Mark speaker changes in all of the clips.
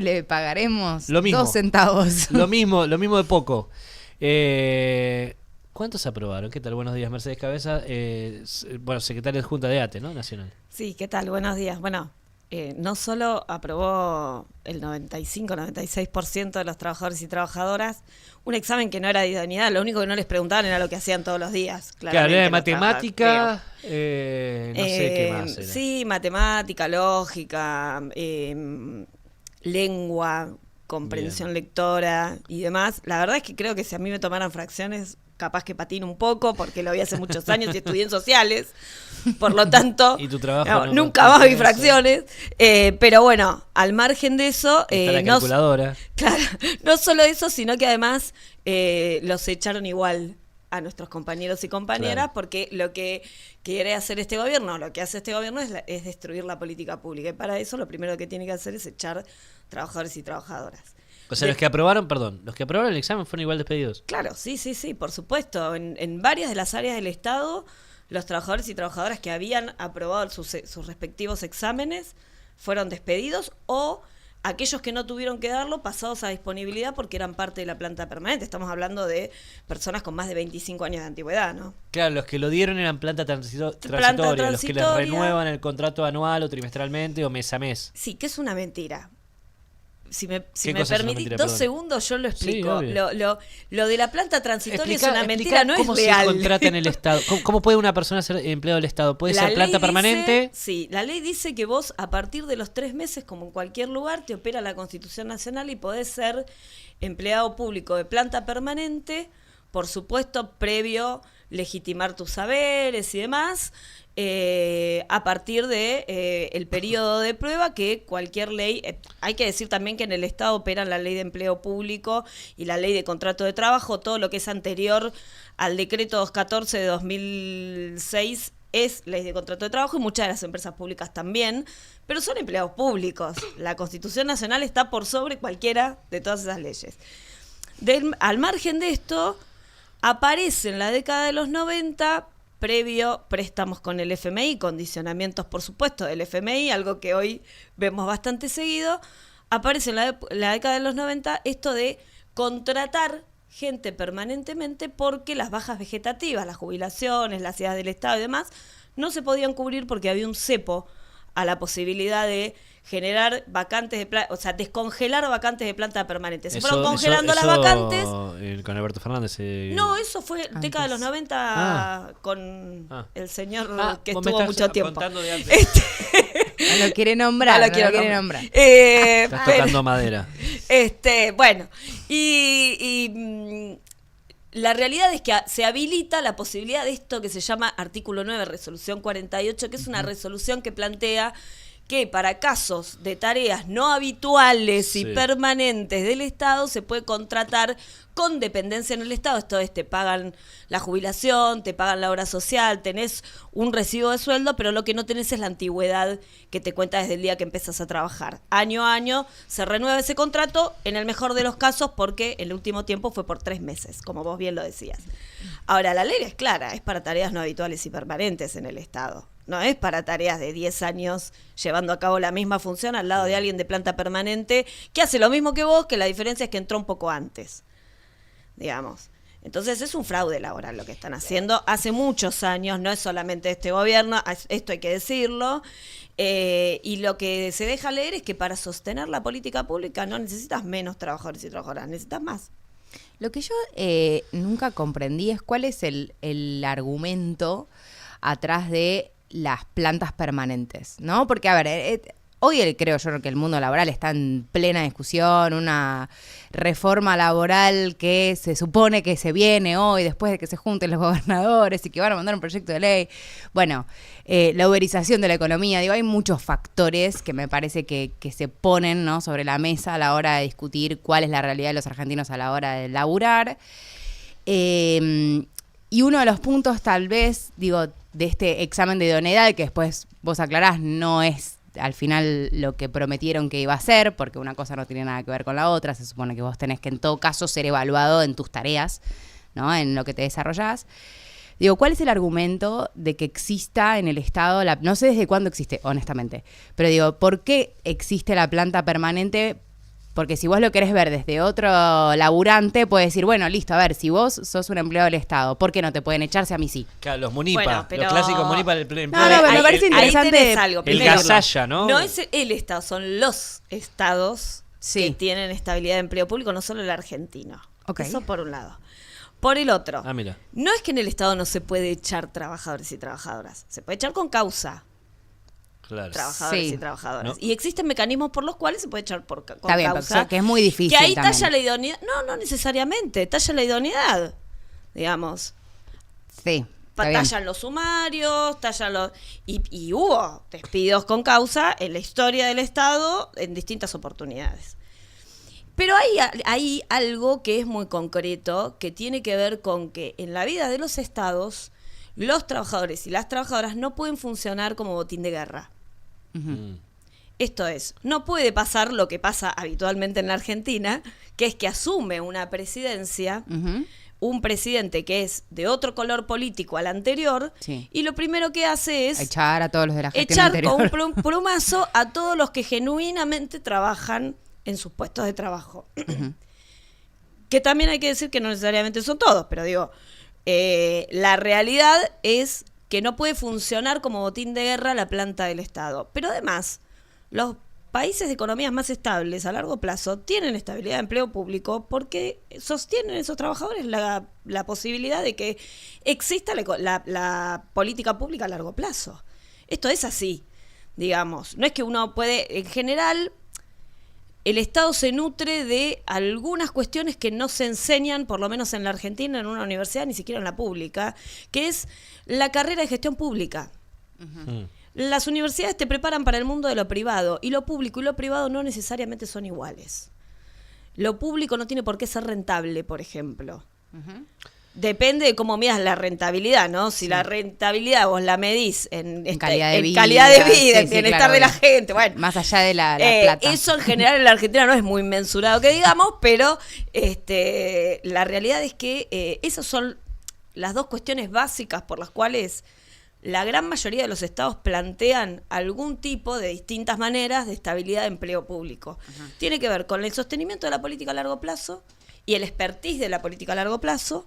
Speaker 1: le pagaremos
Speaker 2: Lo mismo.
Speaker 1: 2 centavos.
Speaker 2: Lo mismo de poco. ¿Cuántos aprobaron? ¿Qué tal? Buenos días, Mercedes Cabeza. Bueno, secretaria de Junta de ATE, ¿no? Nacional.
Speaker 3: Sí, ¿qué tal? Buenos días. Bueno, no solo aprobó el 95-96% de los trabajadores y trabajadoras un examen que no era de idoneidad, lo único que no les preguntaban era lo que hacían todos los días.
Speaker 2: Claro, era de
Speaker 3: los
Speaker 2: matemática, no sé qué más era.
Speaker 3: Sí, matemática, lógica, lengua, comprensión lectora y demás. La verdad es que creo que si a mí me tomaran fracciones, capaz que patino un poco, porque lo vi hace muchos años y estudié en sociales. Por lo tanto,
Speaker 2: ¿Y tu trabajo
Speaker 3: nunca más vi fracciones. Pero bueno, al margen de eso...
Speaker 2: Está la calculadora.
Speaker 3: Claro, no solo eso, sino que además los echaron igual a nuestros compañeros y compañeras, claro, porque lo que quiere hacer este gobierno, lo que hace este gobierno es destruir la política pública. Y para eso lo primero que tiene que hacer es echar trabajadores y trabajadoras.
Speaker 2: O sea, los que aprobaron el examen fueron igual despedidos.
Speaker 3: Claro, sí, por supuesto. En varias de las áreas del Estado, los trabajadores y trabajadoras que habían aprobado sus respectivos exámenes fueron despedidos, o aquellos que no tuvieron que darlo, pasados a disponibilidad porque eran parte de la planta permanente. Estamos hablando de personas con más de 25 años de antigüedad, ¿no?
Speaker 2: Claro, los que lo dieron eran planta transitoria, los que les renuevan el contrato anual o trimestralmente o mes a mes.
Speaker 3: Sí, que es una mentira. Si me permitís 2 segundos, yo lo explico.
Speaker 2: Sí,
Speaker 3: lo de la planta transitoria es una mentira, no es real.
Speaker 2: ¿Cómo se contrata en el Estado? ¿Cómo puede una persona ser empleado del Estado? ¿Puede ser planta permanente?
Speaker 3: Sí, la ley dice que vos a partir de los 3 meses, como en cualquier lugar, te opera la Constitución Nacional y podés ser empleado público de planta permanente, por supuesto, previo legitimar tus saberes y demás, a partir de el periodo de prueba que cualquier ley, hay que decir también que en el Estado operan la ley de empleo público y la ley de contrato de trabajo, todo lo que es anterior al decreto 214 de 2006 es ley de contrato de trabajo y muchas de las empresas públicas también, pero son empleados públicos. La Constitución Nacional está por sobre cualquiera de todas esas leyes. Al margen de esto, aparece en la década de los 90, previo préstamos con el FMI, condicionamientos por supuesto del FMI, algo que hoy vemos bastante seguido, aparece en la década de los 90 esto de contratar gente permanentemente porque las bajas vegetativas, las jubilaciones, las ciudades del Estado y demás, no se podían cubrir porque había un cepo a la posibilidad de generar vacantes o sea, descongelar vacantes de planta permanente. Se fueron congelando las vacantes.
Speaker 2: Con Alberto Fernández.
Speaker 3: No, eso fue
Speaker 1: antes.
Speaker 3: Década de los 90 con el señor que estuvo mucho tiempo.
Speaker 1: No lo quiere nombrar.
Speaker 3: No lo quiere nombrar.
Speaker 2: Estás tocando madera.
Speaker 3: Bueno, y la realidad es que se habilita la posibilidad de esto que se llama artículo 9, resolución 48, que es una resolución que plantea que para casos de tareas no habituales y permanentes del Estado se puede contratar con dependencia en el Estado. Esto es, te pagan la jubilación, te pagan la obra social, tenés un recibo de sueldo, pero lo que no tenés es la antigüedad que te cuenta desde el día que empezás a trabajar. Año a año se renueva ese contrato, en el mejor de los casos, porque el último tiempo fue por 3 meses, como vos bien lo decías. Ahora, la ley es clara, es para tareas no habituales y permanentes en el Estado. No es para tareas de 10 años llevando a cabo la misma función al lado de alguien de planta permanente que hace lo mismo que vos, que la diferencia es que entró un poco antes, digamos. Entonces es un fraude laboral lo que están haciendo hace muchos años, no es solamente este gobierno, esto hay que decirlo, y lo que se deja leer es que para sostener la política pública no necesitas menos trabajadores y trabajadoras, necesitas más.
Speaker 1: Lo que yo nunca comprendí es cuál es el argumento atrás de las plantas permanentes, ¿no? Porque, a ver, hoy creo yo que el mundo laboral está en plena discusión, una reforma laboral que se supone que se viene hoy, después de que se junten los gobernadores y que van a mandar un proyecto de ley. Bueno, la uberización de la economía, digo, hay muchos factores que me parece que se ponen, ¿no?, sobre la mesa a la hora de discutir cuál es la realidad de los argentinos a la hora de laburar. Y uno de los puntos, tal vez, digo, de este examen de idoneidad, que después vos aclarás, no es al final lo que prometieron que iba a ser, porque una cosa no tiene nada que ver con la otra. Se supone que vos tenés que, en todo caso, ser evaluado en tus tareas, ¿no?, en lo que te desarrollás. Digo, ¿cuál es el argumento de que exista en el Estado, no sé desde cuándo existe, honestamente, pero digo, ¿por qué existe la planta permanente Porque si vos lo querés ver desde otro laburante, puedes decir, bueno, listo, a ver, si vos sos un empleado del Estado, ¿por qué no te pueden echarse a mí sí?
Speaker 2: Claro, los Munipa,
Speaker 3: Bueno, pero-
Speaker 2: los clásicos Munipa del empleo.
Speaker 1: No, me parece interesante.
Speaker 3: Ahí tenés algo.
Speaker 2: El
Speaker 3: Primero,
Speaker 2: Gasalla, ¿no?
Speaker 3: no es el Estado, son los estados
Speaker 1: Sí.
Speaker 3: que tienen estabilidad de empleo público, no solo el argentino.
Speaker 1: Ok.
Speaker 3: Eso por un lado. Por el otro,
Speaker 2: Ah, mira.
Speaker 3: no es que en el Estado no se puede echar trabajadores y trabajadoras, se puede echar con causa
Speaker 2: Claro.
Speaker 3: trabajadores
Speaker 1: Sí.
Speaker 3: y trabajadoras.
Speaker 2: No.
Speaker 3: Y existen mecanismos por los cuales se puede echar con
Speaker 1: Está bien,
Speaker 3: causa.
Speaker 1: pero que es muy difícil
Speaker 3: Que ahí
Speaker 1: también.
Speaker 3: talla la idoneidad. No necesariamente, talla la idoneidad, digamos.
Speaker 1: Sí, está bien.
Speaker 3: Tallan los sumarios, tallan los... Y hubo despidos con causa en la historia del Estado en distintas oportunidades. Pero hay algo que es muy concreto, que tiene que ver con que en la vida de los estados, los trabajadores y las trabajadoras no pueden funcionar como botín de guerra.
Speaker 2: Mm.
Speaker 3: Esto es, no puede pasar lo que pasa habitualmente en la Argentina, que es que asume una presidencia,
Speaker 1: Ujú.
Speaker 3: un presidente que es de otro color político al anterior,
Speaker 1: Sí.
Speaker 3: y lo primero que hace es
Speaker 1: Echar a todos los de la gestión
Speaker 3: echar
Speaker 1: anterior.
Speaker 3: con un plumazo a todos los que genuinamente trabajan en sus puestos de trabajo. Que también hay que decir que no necesariamente son todos, pero digo, la realidad es que no puede funcionar como botín de guerra la planta del Estado. Pero además, los países de economías más estables a largo plazo tienen estabilidad de empleo público porque sostienen esos trabajadores la posibilidad de que exista la política pública a largo plazo. Esto es así, digamos. No es que uno puede, en general, el Estado se nutre de algunas cuestiones que no se enseñan, por lo menos en la Argentina, en una universidad, ni siquiera en la pública, que es la carrera de gestión pública.
Speaker 2: Mm.
Speaker 3: Las universidades te preparan para el mundo de lo privado, y lo público y lo privado no necesariamente son iguales. Lo público no tiene por qué ser rentable, por ejemplo. Depende de cómo midas la rentabilidad, ¿no? Si la rentabilidad vos la medís en
Speaker 1: calidad de vida,
Speaker 3: calidad de vida, en
Speaker 1: sí,
Speaker 3: bienestar
Speaker 1: claro,
Speaker 3: de la
Speaker 1: obvio.
Speaker 3: gente, bueno.
Speaker 1: Más allá de la plata.
Speaker 3: Eso en general en la Argentina no es muy mensurado que digamos, pero la realidad es que esas son las dos cuestiones básicas por las cuales la gran mayoría de los estados plantean algún tipo de distintas maneras de estabilidad de empleo público. Tiene que ver con el sostenimiento de la política a largo plazo y el expertise de la política a largo plazo,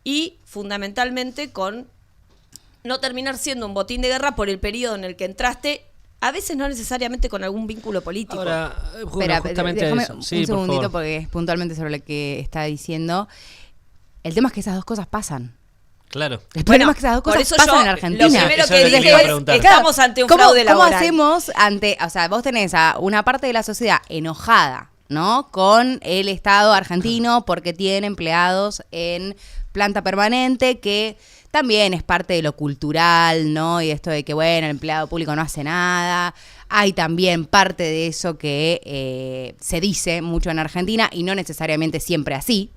Speaker 3: y fundamentalmente con no terminar siendo un botín de guerra por el periodo en el que entraste, a veces no necesariamente con algún vínculo político.
Speaker 2: Ahora,
Speaker 1: Espera,
Speaker 2: justamente
Speaker 1: déjame
Speaker 2: eso.
Speaker 1: un
Speaker 2: Sí, por
Speaker 1: segundito
Speaker 2: favor.
Speaker 1: porque es puntualmente sobre lo que está diciendo. El tema es que esas dos cosas pasan.
Speaker 2: Claro.
Speaker 1: El problema es que esas dos
Speaker 3: por
Speaker 1: cosas
Speaker 3: eso
Speaker 1: pasan
Speaker 3: yo
Speaker 1: en Argentina.
Speaker 3: lo primero
Speaker 2: Eso
Speaker 3: que
Speaker 2: es lo que te
Speaker 3: dije
Speaker 2: iba a
Speaker 3: es,
Speaker 2: preguntar.
Speaker 3: estamos ante un
Speaker 1: ¿Cómo,
Speaker 3: fraude
Speaker 1: ¿Cómo
Speaker 3: laboral.
Speaker 1: hacemos ante, o sea, vos tenés a una parte de la sociedad enojada, ¿no? Con el Estado argentino porque tiene empleados en planta permanente, que también es parte de lo cultural, ¿no? Y esto de que, bueno, el empleado público no hace nada. Hay también parte de eso que se dice mucho en Argentina y no necesariamente siempre así.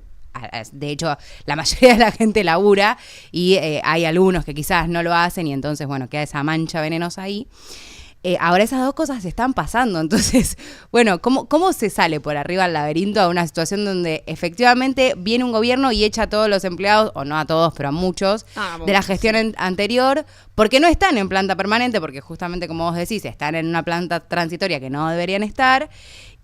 Speaker 1: De hecho, la mayoría de la gente labura y hay algunos que quizás no lo hacen y entonces, bueno, queda esa mancha venenosa ahí. Ahora esas dos cosas se están pasando, entonces, bueno, ¿cómo se sale por arriba del laberinto a una situación donde efectivamente viene un gobierno y echa a todos los empleados, o no a todos, pero a muchos, de la gestión anterior, porque no están en planta permanente, porque justamente como vos decís, están en una planta transitoria que no deberían estar,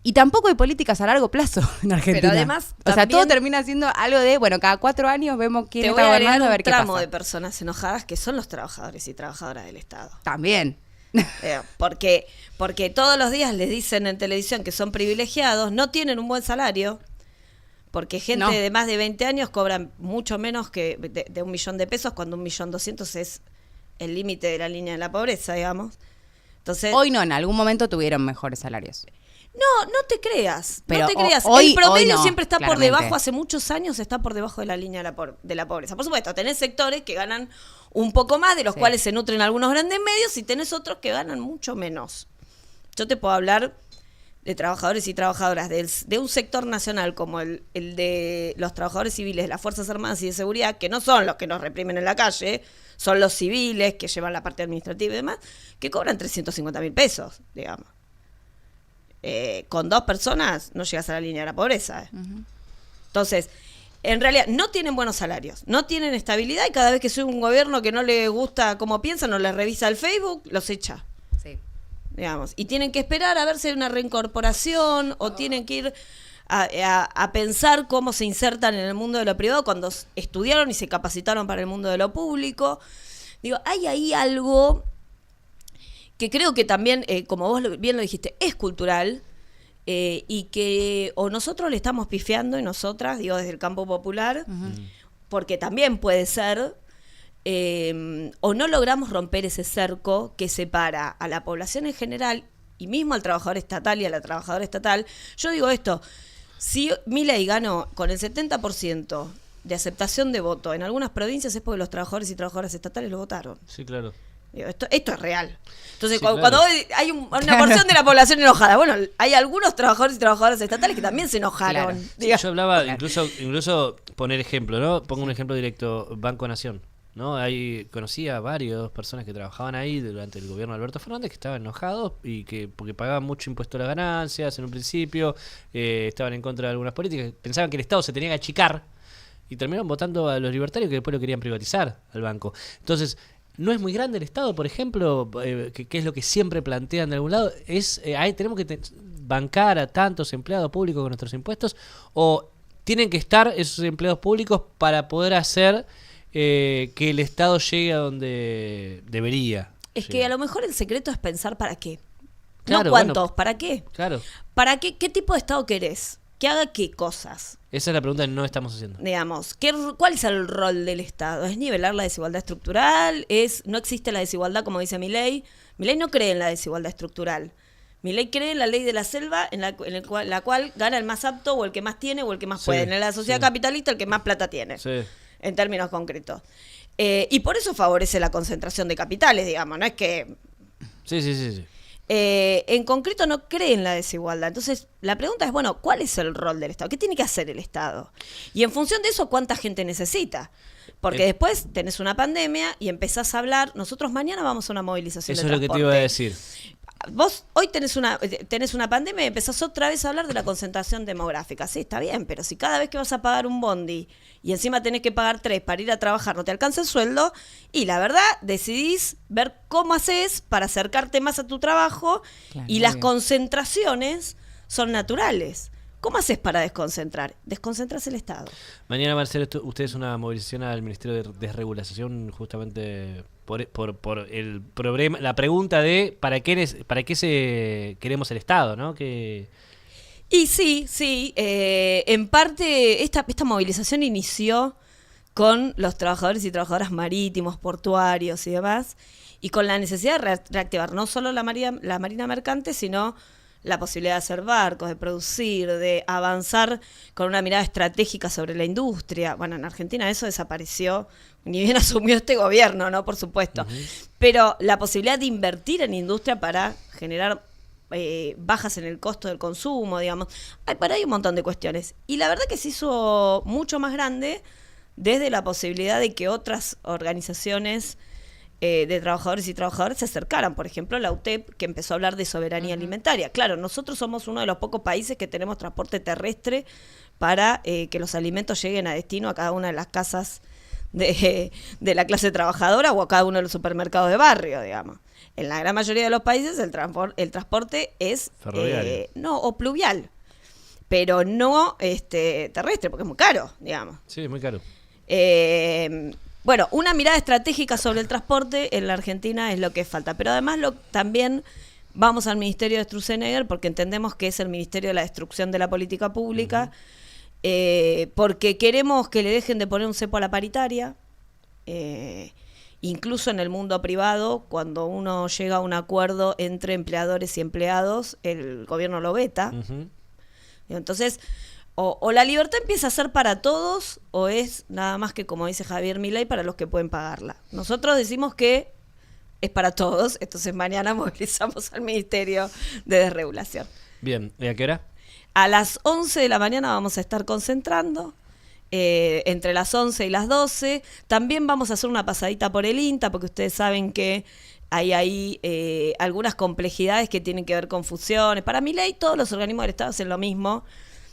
Speaker 1: y tampoco hay políticas a largo plazo en Argentina.
Speaker 3: Pero además,
Speaker 1: o sea, todo
Speaker 3: también
Speaker 1: termina siendo algo de, bueno, cada 4 años vemos quién
Speaker 3: te voy
Speaker 1: está
Speaker 3: a agregar
Speaker 1: gobernando, a ver
Speaker 3: un
Speaker 1: qué
Speaker 3: tramo
Speaker 1: pasa.
Speaker 3: de personas enojadas que son los trabajadores y trabajadoras del Estado.
Speaker 1: También.
Speaker 3: Porque todos los días les dicen en televisión que son privilegiados, no tienen un buen salario, porque gente
Speaker 1: No.
Speaker 3: de más de 20 años cobran mucho menos que de 1 millón de pesos, cuando 1.200.000 es el límite de la línea de la pobreza, digamos. Entonces,
Speaker 1: Hoy no, en algún momento tuvieron mejores salarios.
Speaker 3: no te creas,
Speaker 1: Pero
Speaker 3: no te creas.
Speaker 1: hoy-
Speaker 3: El promedio
Speaker 1: hoy no,
Speaker 3: siempre está por
Speaker 1: claramente.
Speaker 3: debajo, hace muchos años está por debajo de la línea de la pobreza. Por supuesto, tenés sectores que ganan un poco más, de los
Speaker 1: Sí.
Speaker 3: cuales se nutren algunos grandes medios, y tenés otros que ganan mucho menos. Yo te puedo hablar de trabajadores y trabajadoras de un sector nacional como el de los trabajadores civiles de las Fuerzas Armadas y de Seguridad, que no son los que nos reprimen en la calle, son los civiles que llevan la parte administrativa y demás, que cobran 350.000 pesos, digamos. Con 2 personas no llegas a la línea de la pobreza. Entonces, en realidad no tienen buenos salarios, no tienen estabilidad, y cada vez que sube un gobierno que no le gusta cómo piensan o les revisa el Facebook, los echa.
Speaker 1: Sí.
Speaker 3: digamos, y tienen que esperar a ver si hay una reincorporación o tienen que ir a pensar cómo se insertan en el mundo de lo privado cuando estudiaron y se capacitaron para el mundo de lo público. Digo, hay ahí algo que creo que también, como vos bien lo dijiste, es cultural, y que o nosotros le estamos pifiando y nosotras, digo, desde el campo popular, porque también puede ser, o no logramos romper ese cerco que separa a la población en general y mismo al trabajador estatal y a la trabajadora estatal. Yo digo esto, si Milei ganó con el 70% de aceptación de voto en algunas provincias es porque los trabajadores y trabajadoras estatales lo votaron.
Speaker 2: Sí, claro.
Speaker 3: Digo, esto es real. Entonces,
Speaker 2: Sí,
Speaker 3: cuando hay una porción de la población enojada, bueno, hay algunos trabajadores y trabajadoras estatales que también se enojaron.
Speaker 2: Sí, yo hablaba, incluso poner ejemplo, ¿no? Pongo un ejemplo directo, Banco Nación, ¿no? Conocí a varias personas que trabajaban ahí durante el gobierno de Alberto Fernández que estaban enojados y porque pagaban mucho impuesto a las ganancias en un principio, estaban en contra de algunas políticas, pensaban que el Estado se tenía que achicar y terminaron votando a los libertarios que después lo querían privatizar al banco. Entonces, ¿no es muy grande el Estado, por ejemplo? Que es lo que siempre plantean de algún lado. ¿Tenemos que bancar a tantos empleados públicos con nuestros impuestos? ¿O tienen que estar esos empleados públicos para poder hacer que el Estado llegue a donde debería?
Speaker 3: Es que a lo mejor el secreto es pensar para qué.
Speaker 2: Claro,
Speaker 3: no cuántos,
Speaker 2: bueno,
Speaker 3: ¿para qué?
Speaker 2: Claro.
Speaker 3: ¿Para qué? ¿Qué tipo de Estado querés? ¿Que haga qué cosas?
Speaker 2: Esa es la pregunta que no estamos haciendo.
Speaker 3: Digamos, ¿cuál es el rol del Estado? ¿Es nivelar la desigualdad estructural? ¿No existe la desigualdad como dice Milei? Milei no cree en la desigualdad estructural. Milei cree en la ley de la selva, en la cual gana el más apto o el que más tiene o el que más puede. En la sociedad capitalista el que más plata tiene, en términos concretos. Y por eso favorece la concentración de capitales, digamos, no es que...
Speaker 2: Sí.
Speaker 3: En concreto no cree en la desigualdad. Entonces, la pregunta es, bueno, ¿cuál es el rol del Estado? ¿Qué tiene que hacer el Estado? Y en función de eso, ¿cuánta gente necesita? Porque después tenés una pandemia y empezás a hablar. Nosotros mañana vamos a una movilización de transporte.
Speaker 2: Eso es lo que te iba a decir.
Speaker 3: Vos hoy tenés una pandemia y empezás otra vez a hablar de la concentración demográfica. Sí, está bien, pero si cada vez que vas a pagar un bondi y encima tenés que pagar 3 para ir a trabajar, no te alcanza el sueldo, y la verdad decidís ver cómo haces para acercarte más a tu trabajo, claro, y las concentraciones son naturales. ¿Cómo haces para desconcentrar? Desconcentrás el Estado.
Speaker 2: Mañana van a hacer ustedes una movilización al Ministerio de Desregulación justamente por el problema, la pregunta de ¿para qué queremos el Estado? ¿No?
Speaker 3: Y sí. En parte esta movilización inició con los trabajadores y trabajadoras marítimos, portuarios y demás, y con la necesidad de reactivar no solo la marina mercante, sino la posibilidad de hacer barcos, de producir, de avanzar con una mirada estratégica sobre la industria. Bueno, en Argentina eso desapareció, ni bien asumió este gobierno, ¿no? Por supuesto. Pero la posibilidad de invertir en industria para generar bajas en el costo del consumo, digamos. Hay un montón de cuestiones. Y la verdad que se hizo mucho más grande desde la posibilidad de que otras organizaciones de trabajadores y trabajadoras se acercaran. Por ejemplo, la UTEP, que empezó a hablar de soberanía alimentaria. Claro, nosotros somos uno de los pocos países que tenemos transporte terrestre para que los alimentos lleguen a destino a cada una de las casas de la clase trabajadora o a cada uno de los supermercados de barrio, digamos. En la gran mayoría de los países el transporte es o pluvial, pero no terrestre, porque es muy caro, digamos.
Speaker 2: Sí, es muy caro.
Speaker 3: Bueno, una mirada estratégica sobre el transporte en la Argentina es lo que falta, pero además también vamos al Ministerio de Sturzenegger porque entendemos que es el Ministerio de la Destrucción de la Política Pública, porque queremos que le dejen de poner un cepo a la paritaria, incluso en el mundo privado, cuando uno llega a un acuerdo entre empleadores y empleados, el gobierno lo veta. Entonces, o la libertad empieza a ser para todos, o es nada más que, como dice Javier Milei, para los que pueden pagarla. Nosotros decimos que es para todos, entonces mañana movilizamos al Ministerio de Desregulación.
Speaker 2: Bien, ¿y a qué hora?
Speaker 3: A las 11 de la mañana vamos a estar concentrando, entre las 11 y las 12. También vamos a hacer una pasadita por el INTA, porque ustedes saben que hay ahí algunas complejidades que tienen que ver con fusiones. Para Milei todos los organismos del Estado hacen lo mismo.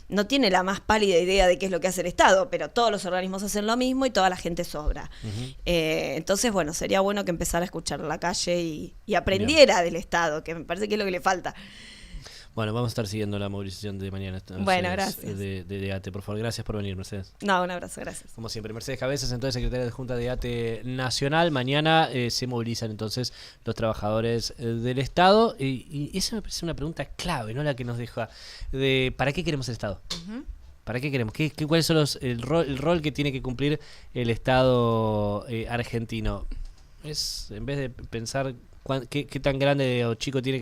Speaker 3: no tiene la más pálida idea de qué es lo que hace el Estado, pero todos los organismos hacen lo mismo y toda la gente sobra. Entonces, bueno, sería bueno que empezara a escuchar la calle y aprendiera del Estado, que me parece que es lo que le falta.
Speaker 2: Bueno, vamos a estar siguiendo la movilización de mañana. Entonces,
Speaker 3: bueno, gracias.
Speaker 2: De ATE. Por favor, gracias por venir, Mercedes.
Speaker 3: No, un abrazo, gracias.
Speaker 2: Como siempre, Mercedes Cabezas, entonces secretaria de Junta de ATE Nacional. Mañana se movilizan entonces los trabajadores del Estado. Y esa me parece una pregunta clave, ¿no? La que nos deja de ¿para qué queremos el Estado? ¿Para qué queremos? ¿Cuáles son el rol que tiene que cumplir el Estado argentino? Es, en vez de pensar qué tan grande o chico tiene